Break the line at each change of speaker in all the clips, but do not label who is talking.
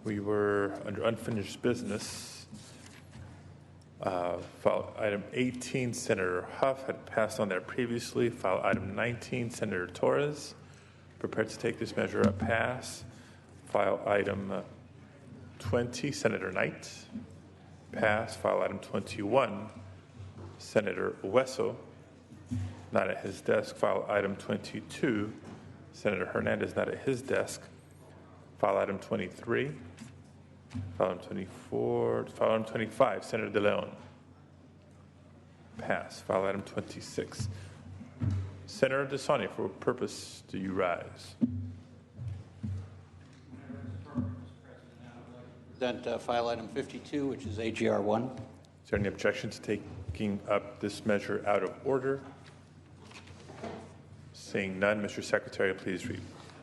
We were under unfinished business. File item 18, Senator Huff had passed on that previously. File item 19, Senator Torres, prepared to take this measure up, pass. File item 20, Senator Knight, pass. File item 21, Senator Wesso, not at his desk. File item 22, Senator Hernandez, not at his desk. File item 23, file item 24, file item 25, Senator De Leon, pass. File item 26. Senator DeSaulnier, for what purpose do you rise?
Present file item 52, which is AJR1.
Is there any objection to taking up this measure out of order? Seeing none, Mr. Secretary, please read.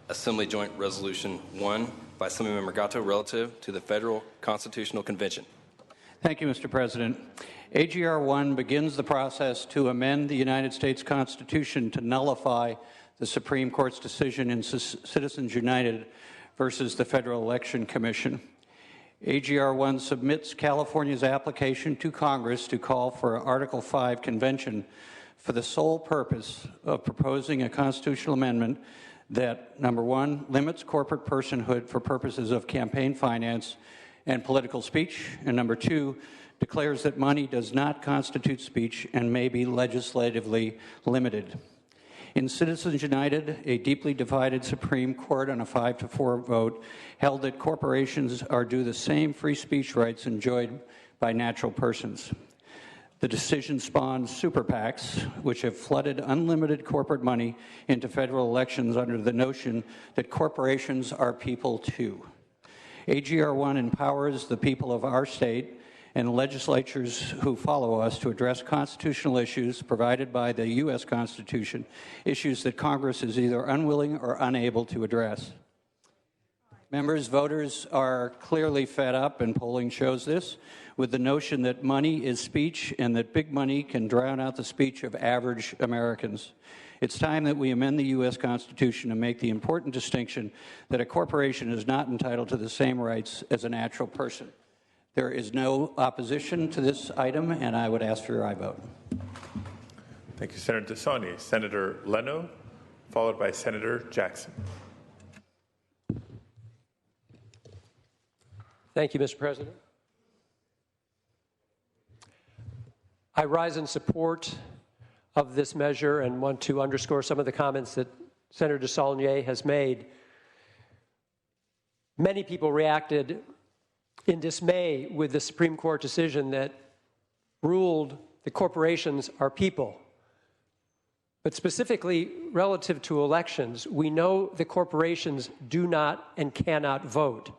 Assembly Joint Resolution 1 by Assemblymember Gatto relative to the Federal Constitutional Convention.
Thank you, Mr. President. AJR1 begins the process to amend the United States Constitution to nullify the Supreme Court's decision in Citizens United versus the Federal Election Commission. AJR1 submits California's application to Congress to call for an Article 5 convention for the sole purpose of proposing a constitutional amendment that, number one, limits corporate personhood for purposes of campaign finance and political speech, and number two, declares that money does not constitute speech and may be legislatively limited. In Citizens United, a deeply divided Supreme Court on a 5-4 vote held that corporations are due the same free speech rights enjoyed by natural persons. The decision spawned super PACs, which have flooded unlimited corporate money into federal elections under the notion that corporations are people too. AJR1 empowers the people of our state and legislatures who follow us to address constitutional issues provided by the U.S. Constitution, issues that Congress is either unwilling or unable to address. Members, voters are clearly fed up, and polling shows this, with the notion that money is speech and that big money can drown out the speech of average Americans. It's time that we amend the U.S. Constitution to make the important distinction that a corporation is not entitled to the same rights as a natural person. There is no opposition to this item, and I would ask for your aye vote.
Thank you, Senator DeSaulnier. Senator Leno, followed by Senator Jackson.
Thank you, Mr. President. I rise in support of this measure and want to underscore some of the comments that Senator DeSaulnier has made. Many people reacted in dismay with the Supreme Court decision that ruled that corporations are people. But specifically relative to elections, we know that corporations do not and cannot vote.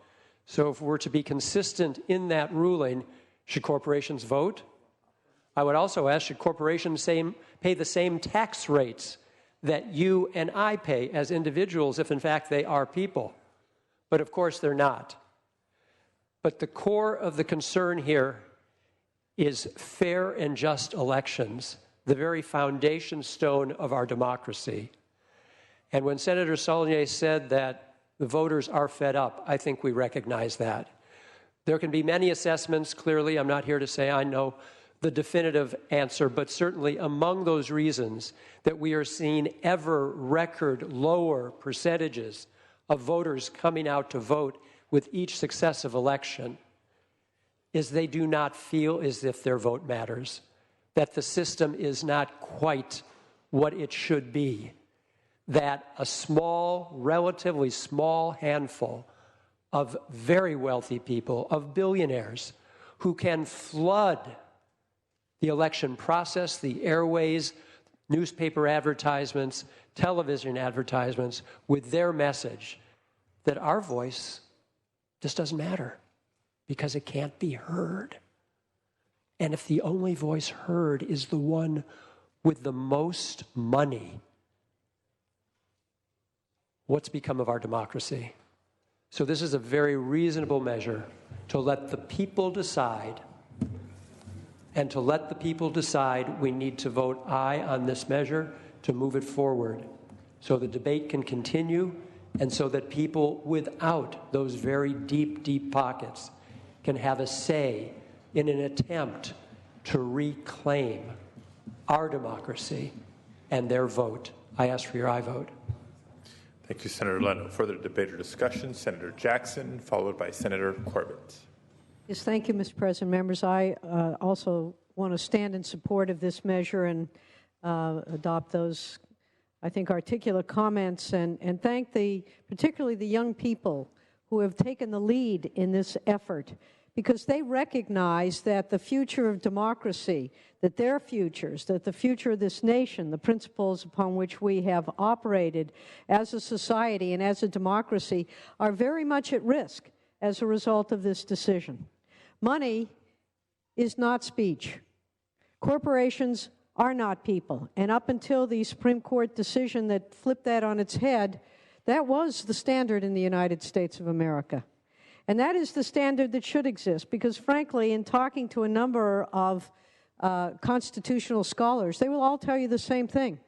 So if we're to be consistent in that ruling, should corporations vote? I would also ask, should corporations pay the same tax rates that you and I pay as individuals if in fact they are people? But of course they're not. But the core of the concern here is fair and just elections, the very foundation stone of our democracy. And when Senator DeSaulnier said that the voters are fed up, I think we recognize that. There can be many assessments, clearly. I'm not here to say I know the definitive answer, but certainly among those reasons that we are seeing ever record lower percentages of voters coming out to vote with each successive election is they do not feel as if their vote matters, that the system is not quite what it should be, that a small, relatively small handful of very wealthy people, of billionaires, who can flood the election process, the airways, newspaper advertisements, television advertisements, with their message that our voice just doesn't matter because it can't be heard. And if the only voice heard is the one with the most money, what's become of our democracy? So this is a very reasonable measure to let the people decide. And to let the people decide, we need to vote aye on this measure to move it forward so the debate can continue and so that people without those very deep, deep pockets can have a say in an attempt to reclaim our democracy and their vote. I ask for your aye vote.
Thank you, Senator Leno. Further debate or discussion? Senator Jackson, followed by Senator Corbett.
Yes, thank you, Mr. President. Members, I also want to stand in support of this measure and adopt those, I think, articulate comments and thank particularly the young people who have taken the lead in this effort, because they recognize that the future of democracy, that their futures, that the future of this nation, the principles upon which we have operated as a society and as a democracy are very much at risk as a result of this decision. Money is not speech. Corporations are not people. And up until the Supreme Court decision that flipped that on its head, that was the standard in the United States of America. And that is the standard that should exist, because frankly, in talking to a number of constitutional scholars, they will all tell you the same thing.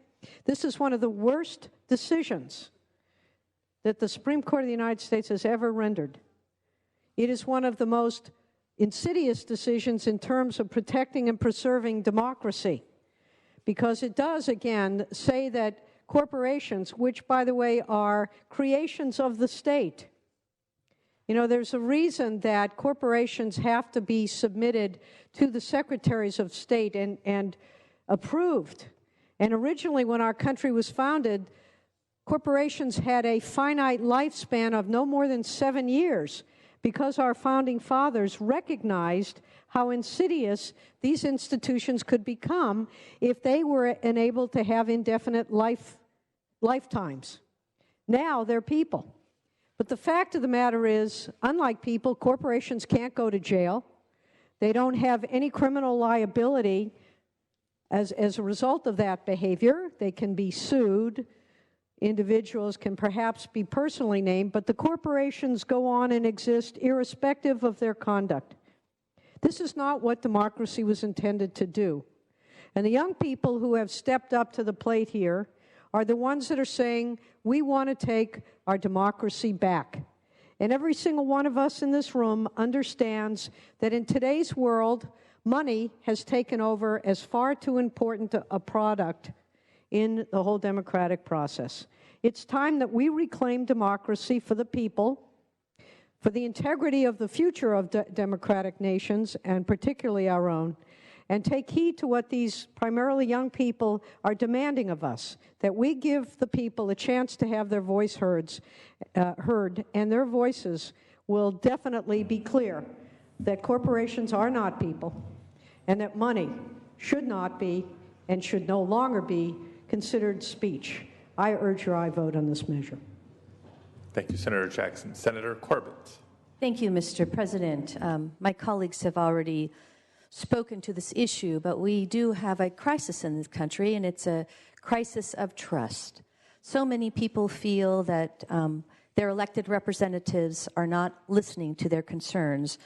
This is one of the worst decisions that the Supreme Court of the United States has ever rendered. It is one of the most insidious decisions in terms of protecting and preserving democracy, because it does, again, say that corporations, which, by the way, are creations of the state. You know, there's a reason that corporations have to be submitted to the secretaries of state and approved. And originally, when our country was founded, corporations had a finite lifespan of no more than 7 years, because our founding fathers recognized how insidious these institutions could become if they were enabled to have indefinite lifetimes. Now they're people. But the fact of the matter is, unlike people, corporations can't go to jail. They don't have any criminal liability as a result of that behavior. They can be sued. Individuals can perhaps be personally named, but the corporations go on and exist irrespective of their conduct. This is not what democracy was intended to do. And the young people who have stepped up to the plate here are the ones that are saying, we want to take our democracy back. And every single one of us in this room understands that in today's world, money has taken over as far too important a product in the whole democratic process. It's time that we reclaim democracy for the people, for the integrity of the future of democratic nations, and particularly our own, and take heed to what these primarily young people are demanding of us, that we give the people a chance to have their voice heard, and their voices will definitely be clear that corporations are not people, and that money should not be and should no longer be considered speech. I urge your aye vote on this measure.
Thank you, Senator Jackson. Senator Corbett.
Thank you, Mr. President. My colleagues have already spoken to this issue, but we do have a crisis in this country, and it's a crisis of trust. So many people feel that their elected representatives are not listening to their concerns,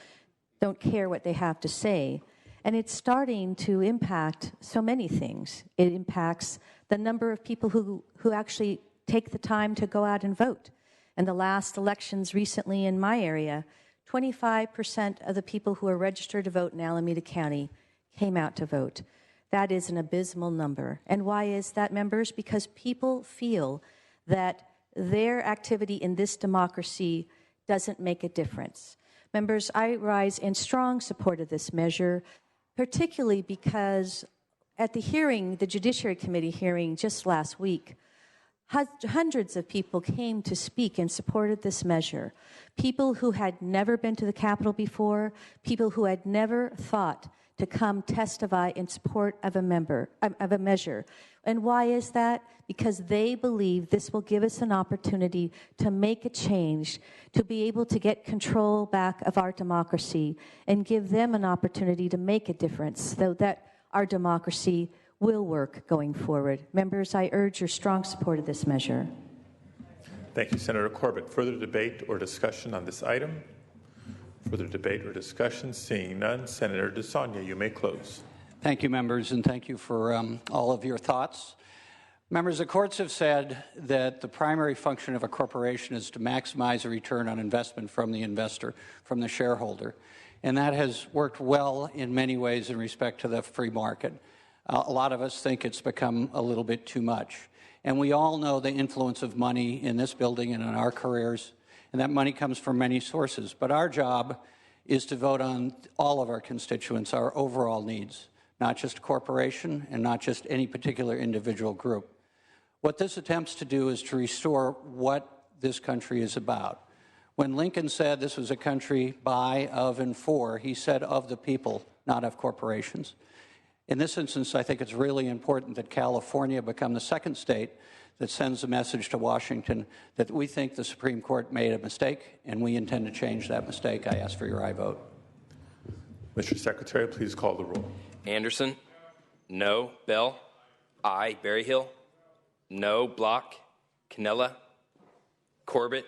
don't care what they have to say. And it's starting to impact so many things. It impacts the number of people who actually take the time to go out and vote. In the last elections recently in my area, 25% of the people who are registered to vote in Alameda County came out to vote. That is an abysmal number. And why is that, members? Because people feel that their activity in this democracy doesn't make a difference. Members, I rise in strong support of this measure, particularly because at the hearing, the Judiciary Committee hearing just last week, hundreds of people came to speak in support of this measure. People who had never been to the Capitol before, people who had never thought to come testify in support of a measure. And why is that? Because they believe this will give us an opportunity to make a change, to be able to get control back of our democracy and give them an opportunity to make a difference so that our democracy will work going forward. Members, I urge your strong support of this measure.
Thank you, Senator Corbett. Further debate or discussion on this item? Further debate or discussion? Seeing none, Senator DeSaulnier, you may close.
Thank you, members, and thank you for all of your thoughts. Members, the courts have said that the primary function of a corporation is to maximize a return on investment from the investor, from the shareholder. And that has worked well in many ways in respect to the free market. A lot of us think it's become a little bit too much. And we all know the influence of money in this building and in our careers, and that money comes from many sources. But our job is to vote on all of our constituents, our overall needs, not just a corporation and not just any particular individual group. What this attempts to do is to restore what this country is about. When Lincoln said this was a country by, of, and for, he said of the people, not of corporations. In this instance, I think it's really important that California become the second state that sends a message to Washington that we think the Supreme Court made a mistake, and we intend to change that mistake. I ask for your aye vote.
Mr. Secretary, please call the roll.
Anderson. No. Bell. Aye. Berryhill. No. Block. Cannella. Corbett.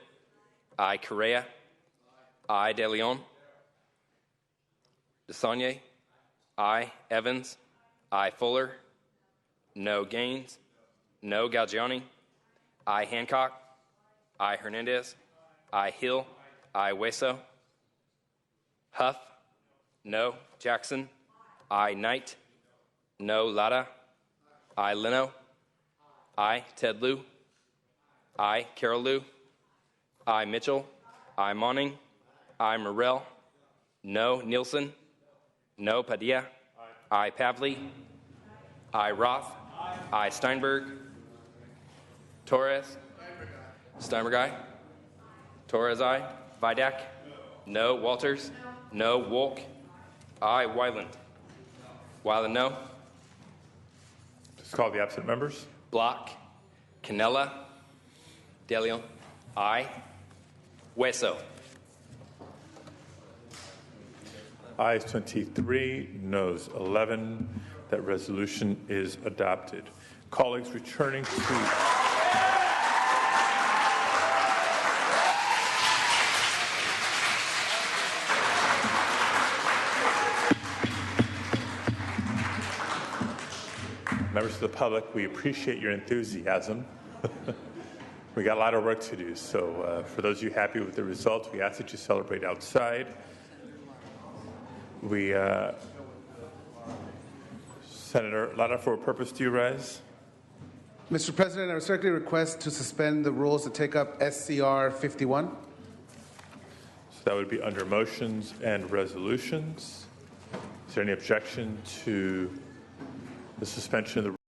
Aye. Correa. Aye. De Leon. DeSaulnier. Aye. Evans. Aye. Fuller. No. Gaines. No. Galgiani. Aye. Hancock. Aye. Hernandez. Aye. Hill. Aye. Hueso. Huff. No. Jackson. Aye. Knight. No. Lara. Aye. Leno. Aye. Ted Lieu. Aye. Carol Lieu. Aye. Mitchell. Aye. Monning. Aye. Morrell. No. Nielsen. No. Padilla. Aye. Pavley. Aye. Roth. Aye. Steinberg. Torres. Steinberg. Aye. Torres. Aye. Vidak. No. Walters. No. Wolk. Aye. Wyland. Wyland. No.
Just call the absent members.
Block. Cannella. De Leon. Aye. Hueso.
Ayes 23, noes 11. That resolution is adopted. Colleagues, returning to members of the public, we appreciate your enthusiasm. We got a lot of work to do, so for those of you happy with the results, we ask that you celebrate outside. Senator Lara, for what purpose do you rise?
Mr. President, I respectfully request to suspend the rules to take up SCR 51.
So that would be under motions and resolutions. Is there any objection to the suspension of the